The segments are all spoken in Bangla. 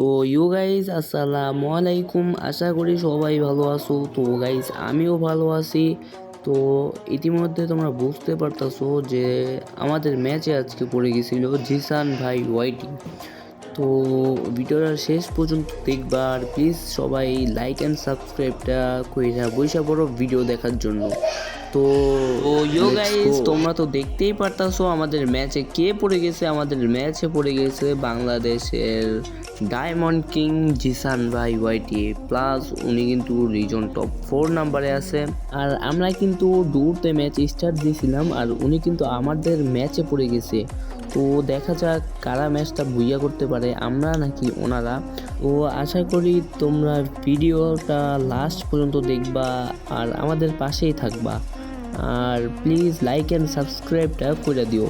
তো ইউ গাইজ আসসালামু আলাইকুম, আশা করি সবাই ভালো আছো। তো গাইজ আমিও ভালো আছি। তো ইতিমধ্যে তোমরা বুঝতে পারতেছো যে আমাদের ম্যাচে আজকে পড়ে গেছিল জিসান ভাই ওয়াইটি। তো ভিডিওটা শেষ পর্যন্ত দেখবা, আর প্লিজ সবাই লাইক অ্যান্ড সাবস্ক্রাইবটা কইরা বইসা পড়ো ভিডিও দেখার জন্য। তো ইউ গাইজ তোমরা তো দেখতেই পারতাছো আমাদের ম্যাচে কে পড়ে গেছে। আমাদের ম্যাচে পড়ে গেছে বাংলাদেশের ডায়মন্ড কিং জিসান ভাই ওয়াইটি প্লাস। উনি কিন্তু রিজন টপ 4 নাম্বারে আছে। আর আমরা কিন্তু দূরতে ম্যাচ স্টার্ট দিয়েছিলাম, আর উনি কিন্তু আমাদের ম্যাচে পড়ে গেছে। তো দেখা যাক কারা ম্যাচটা বুইয়া করতে পারে, আমরা নাকি ওনারা। ও আশা করি তোমরা ভিডিওটা লাস্ট পর্যন্ত দেখবা আর আমাদের পাশেই থাকবা। আর প্লিজ লাইক অ্যান্ড সাবস্ক্রাইবটা করে দিও।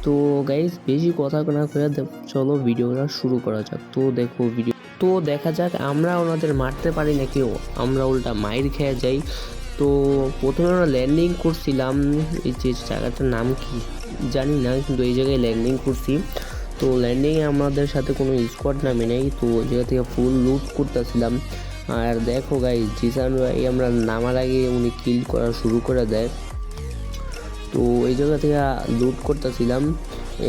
তো গাইজ বেশি কথা না করে চলো ভিডিওটা শুরু করা যাক। তো দেখা যাক আমরা ওনাদের মারতে পারি না কেউ, আমরা উল্টা মাইর খেয়ে যাই। তো প্রথমে আমরা ল্যান্ডিং করছিলাম, এই যে জায়গাটার নাম কি জানি না, কিন্তু এই জায়গায় ল্যান্ডিং করছি। তো ল্যান্ডিংয়ে আমাদের সাথে কোনো স্কোয়াড নামে নেই, তো ওই জায়গা থেকে ফুল লুট করতেছিলাম। আর দেখো গাইজ জিসান ভাই আমরা নামার আগে উনি কিল করা শুরু করে দেয়। তো এই জায়গা থেকে লুট করতেছিলাম,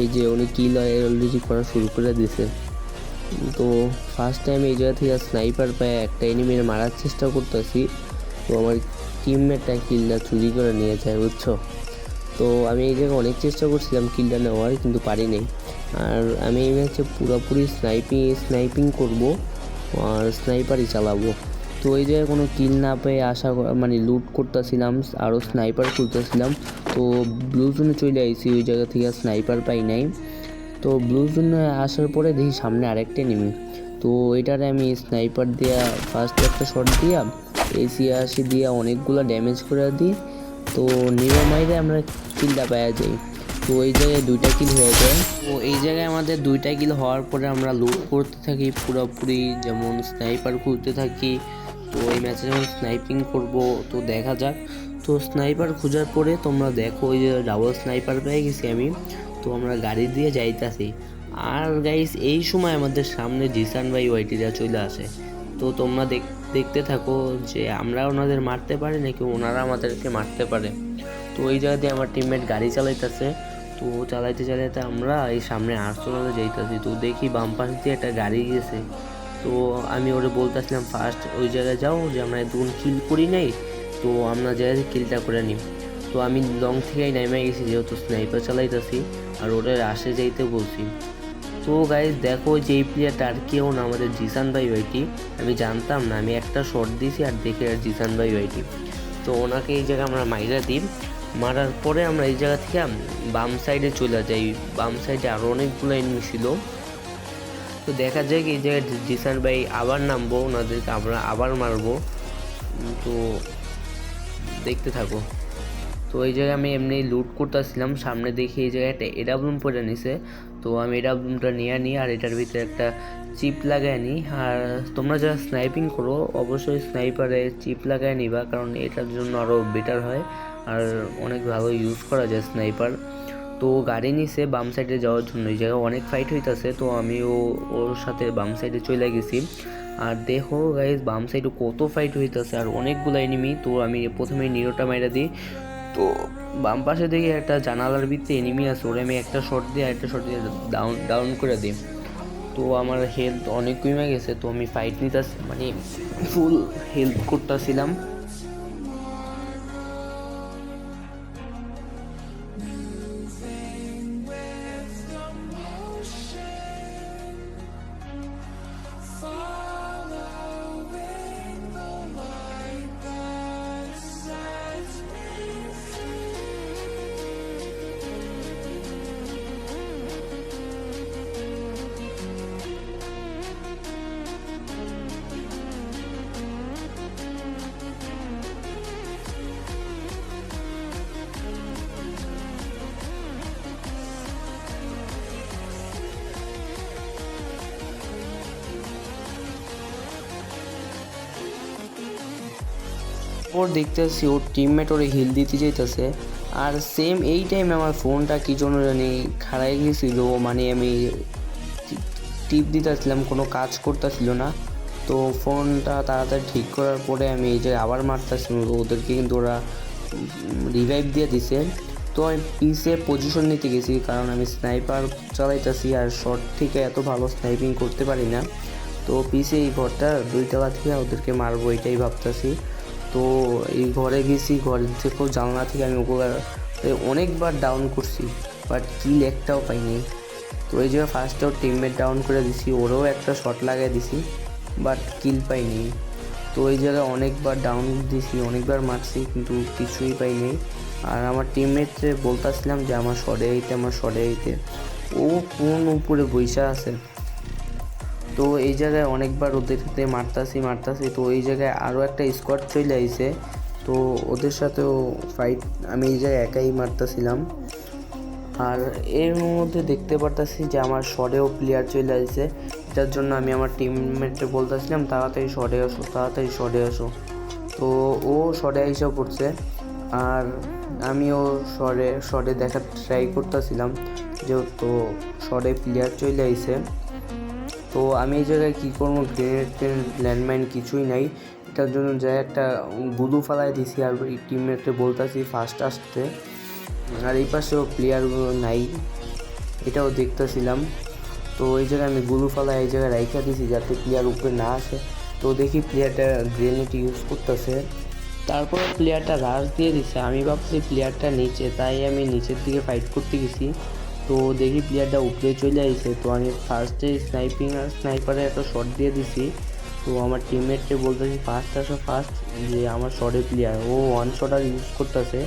এই যে উনি কিল অলরেডি করা শুরু করে দিয়েছে। তো ফার্স্ট টাইম এই জায়গা থেকে স্নাইপার পায়ে একটা এনিমির মারার চেষ্টা করতেছি। তো আমার টিমমেটটা কিলটা চুরি করে নিয়ে যায়, বুঝছো। তো আমি এই জায়গায় অনেক চেষ্টা করছিলাম কিলটা নেওয়ার, কিন্তু পারিনি। আর আমি এই ম্যাচে পুরোপুরি স্নাইপিং করব আর স্নাইপারই চালাবো। তো এই জায়গায় কোনো কিল না পেয়ে মানে লুট করতেছিলাম, আরও স্নাইপার খুলতেছিলাম। তো ব্লু জোনে চলে আইছি, ওই জায়গা থেকে স্নাইপার পাই নাই। তো ব্লু জোনে আসার পরে দেখি সামনে আরেকটা এনিমি। তো এটারে আমি স্নাইপার দিয়া ফার্স্ট একটা শট দিয়া AC-80 দিয়া অনেকগুলো ড্যামেজ করে দিই। তো নিরো মাইরে আমরা কিলটা পাওয়া যাই। তো এই জায়গায় 2টা কিল হয়ে যায়। তো এই জায়গায় আমাদের 2টা কিল হওয়ার পরে আমরা লুট করতে থাকি পুরোপুরি, যেমন স্নাইপার খুঁজতে থাকি। তো এই ম্যাচে যখন স্নাইপিং করব, তো দেখা যাক। তো স্নাইপার খোঁজার পরে তোমরা দেখো ওই যে ডাবল স্নাইপার পেয়ে গেছি আমি। তো আমরা গাড়ি দিয়ে যাইতাছি, আর গাইস এই সময় আমাদের সামনে জিসান ভাই ওয়াইটিরা চলে আসে। তো তোমরা দেখতে থাকো যে আমরা ওনাদের মারতে পারি নাকি ওনারা আমাদেরকে মারতে পারে। তো ওই জায়গা দিয়ে আমার টিমমেট গাড়ি চালাইতেছে। তো চালাইতে চালাইতে আমরা এই সামনে আর্সেনালে যাইতেছি। তো দেখি বাম পাশ দিয়ে একটা গাড়ি গেছে। তো আমি ওরে বলতেছিলাম ফার্স্ট ওই জায়গায় যাও, যে আমরা দুন কিল করি নাই, তো আমরা যাই কিলটা করে নিই। তো আমি লং থেকেই নেমে গেছি, যেহেতু স্নাইপার চালাইতেছি, আর ওরা আসে যাইতে বলছি। তো গাইজ দেখো যে এই প্লেয়ারটা আর কেউ না, আমাদের জিসান ভাই ওয়াইটি। আমি জানতাম না, আমি একটা শট দিয়েছি আর দেখে আর জিসান ভাই ওয়াইটি। তো ওনাকে এই জায়গায় আমরা মাইরা দিই। মারার পরে আমরা এই জায়গা থেকে বাম সাইডে চলে যাই। বাম সাইডে আরও অনেকগুলো এনিমি ছিল। তো দেখা যায় কি এই জায়গায় জিসান ভাই আবার নামবো, ওনাদেরকে আমরা আবার মারবো। তো দেখতে থাকো। তো এই জায়গায় আমি এমনি লুট করতেছিলাম, সামনে দেখি এই জায়গায় একটা এডাব্লুম পরে নিছে। তো আমি এডাব্লুমটা নিয়ে নিই আর এটার ভিতরে একটা চিপ লাগাই নিই। আর তোমরা যারা স্নাইপিং করো অবশ্যই স্নাইপারে চিপ লাগাই নিবা, কারণ এটার জন্য আরও বেটার হয় আর অনেক ভালো ইউজ করা যায় স্নাইপার। তো গাড়ি নিছে বাম সাইডে যাওয়ার জন্য, এই জায়গায় অনেক ফাইট হইতাছে। তো আমিও ওর সাথে বাম সাইডে চলে গেছি। আর দেখো গাইজ বাম সাইডে কত ফাইট হইতাছে আর অনেকগুলো এনিমি। তো আমি প্রথমে নিরোটা মাইরা দিই। তো বাম পাশে দেখি একটা জানালার ভিতরে এনিমি আছে, ওরে আমি একটা শট দিয়ে ডাউন করে দিই। তো আমার হেলথ অনেক কমে গেছে। তো আমি ফাইট নিতেছি, মানে ফুল হেলথ করতেছিলাম। ওর দেখতেছি ওর টিমমেট ওরে হিল দিতে যাইতেছে, আর সেম এই টাইমে আমার ফোনটা কি জন্য জানি খারাই গেছিলো। মানে আমি টিপ দিতেছিলাম, কোনো কাজ করতেছিল না। তো ফোনটা তাড়াতাড়ি ঠিক করার পরে আমি এই জায়গায় আবার মারতেছিলাম, ওদেরকে কিন্তু ওরা রিভাইভ দিয়ে দিছে। তো আমি পিসে পজিশন নিতে গেছি, কারণ আমি স্নাইপার চালাইতেছি আর শর্ট থেকে এত ভালো স্নাইপিং করতে পারি না। তো পিসে এই ঘরটা 2 তলা থেকে ওদেরকে মারবো এটাই ভাবতেছি। তো এই ঘরে গেছি, ঘরের থেকেও জানলা থেকে আমি ওগুলো অনেকবার ডাউন করছি, বাট কিল একটাও পাইনি। তো এই জায়গায় ফার্স্টেও টিমমেট ডাউন করে দিছি, ওরেও একটা শট লাগিয়ে দিছি, বাট কিল পাইনি। তো এই জায়গায় অনেকবার ডাউন দিছি, অনেকবার মারছি, কিন্তু কিছুই পাইনি। আর আমার টিমমেটরে বলতেছিলাম যে আমার শটে এইতে, ও কোন উপরে বৈশা আছে। তো এই জায়গায় অনেকবার ওদেরকে মারতাছি। তো এই জায়গায় আরও একটা স্কোয়াড চলে আইছে, তো ওদের সাথেও ফাইট আমি এই জায়গায় একাই মারতেছিলাম। আর এর মধ্যে দেখতে পারতাছি যে আমার শটেও প্লেয়ার চলে আসছে, এটার জন্য আমি আমার টিমমেটকে বলতেছিলাম তাড়াতাড়ি শটে আসো। তো ও শটে এসে পড়ছে, আর আমিও শটে দেখার ট্রাই করতেছিলাম, যেহেতু শটে প্লেয়ার চলে আইছে। তো আমি এই জায়গায় কী করবো, গ্রেনেড ল্যান্ডমাইন কিছুই নাই, এটার জন্য যাই একটা গুলু ফালাই দিছি, আর টিমমেটকে বলতেছি ফার্স্ট আসতে। আর এই পাশেও প্লেয়ারগুলো নাই, এটাও দেখতেছিলাম। তো এই জায়গায় আমি গুলু ফালাই এই জায়গায় রাইখা দিছি যাতে প্লেয়ার উপরে না আসে। তো দেখি প্লেয়ারটা গ্রেনেড ইউজ করতেছে, তারপর প্লেয়ারটা রাশ দিয়ে দিছে। আমি ভাবছি প্লেয়ারটা নিচে, তাই আমি নিচের দিকে ফাইট করতে গেছি। তো দেখি প্লেয়ারটা উপরে চলে আসছে, তো আমি ফার্স্টে স্নাইপারে একটা শট দিয়ে দিছি। তো আমার টিমমেটকে বলতেছি ফার্স্ট, যে আমার শটে প্লেয়ার, ও ওয়ান শটার ইউজ করতেছে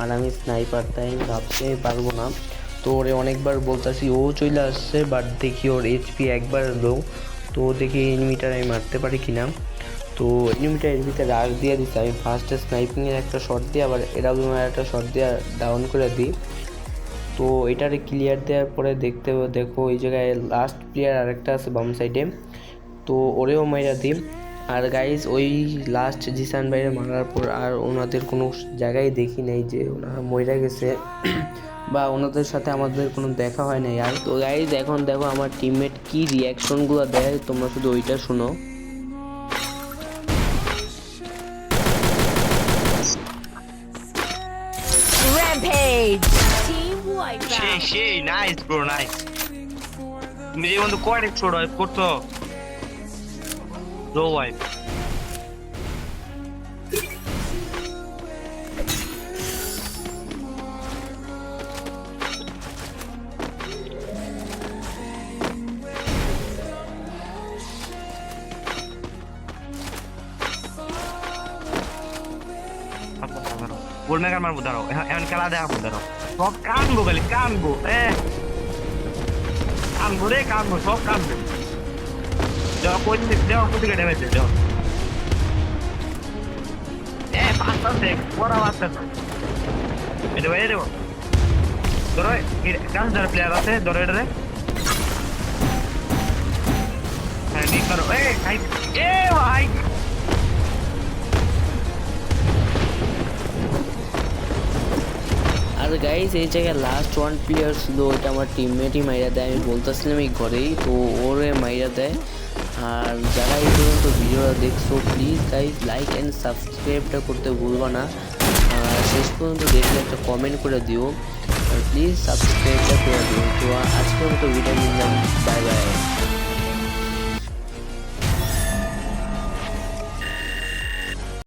আর আমি স্নাইপার, তাই আমি ভাবতে পারবো না। তো ওরে অনেকবার বলতেছি, ও চলে আসছে, বাট দেখি ওর এইচপি একবার লো। তো দেখি এনিমিটার আমি মারতে পারি কিনা। তো এনিমিটার এর ভিতরে রাশ দিয়ে দিতে আমি ফার্স্টে স্নাইপিংয়ের একটা শট দিয়ে আবার এডাব্লিউএমের একটা শট দিয়ে ডাউন করে দিই। তো এটারে ক্লিয়ার দেওয়ার পরে দেখো এই জায়গায় লাস্ট প্লেয়ার আরেকটা আছে বাম সাইডে, তো ওরেও মাইরা দিই। আর গাইজ ওই লাস্ট জিসান ভাইরে মারার পর আর ওনাদের কোনো জায়গায় দেখি নাই যে ওনারা মইরা গেছে বা ওনাদের সাথে আমাদের কোনো দেখা হয় নাই। আর তো গাইজ এখন দেখো আমার টিমমেট কি রিয়াকশনগুলো দেয়, তোমরা শুধু ওইটা শোনো। Rampage! Team Wipeout! সেই নাইস ব্রো, নাইস। তুমি যে বন্ধু কোয়াড এক্সপ্লোড ওয়াইপ করছো, রো ওয়াইপ। গোল মেকার মারবো, দাঁড়াও এখন খেলা দেখাবো, দাঁড়াও সব কানবো, খালি কানবো, কানবো রে কানবো, সব কানবো। যাও কোথেকে ড্যামেজ যাও, পাঁচটা দেখ পড়া বাচ্চা এটা বাইরে দেবো। ধরো কাছে যারা প্লেয়ার আছে, ধরো এটা রে, হ্যাঁ ঠিক করো। ভাই আর গাইজ এই জায়গায় লাস্ট ওয়ান প্লেয়ার ছিল, ওইটা আমার টিমমেটই মাইরা দেয়, আমি বলতেছিলাম এই ঘরেই, তো ওরে মাইরা দেয়। আর যারা এই পর্যন্ত ভিডিওটা দেখছো প্লিজ গাইজ লাইক অ্যান্ড সাবস্ক্রাইবটা করতে ভুলবা না, আর শেষ পর্যন্ত দেখলে একটা কমেন্ট করে দিও, আর প্লিজ সাবস্ক্রাইবটা করে দিও। তো আজকের মতো ভিডিও নিলাম, বাই বাই।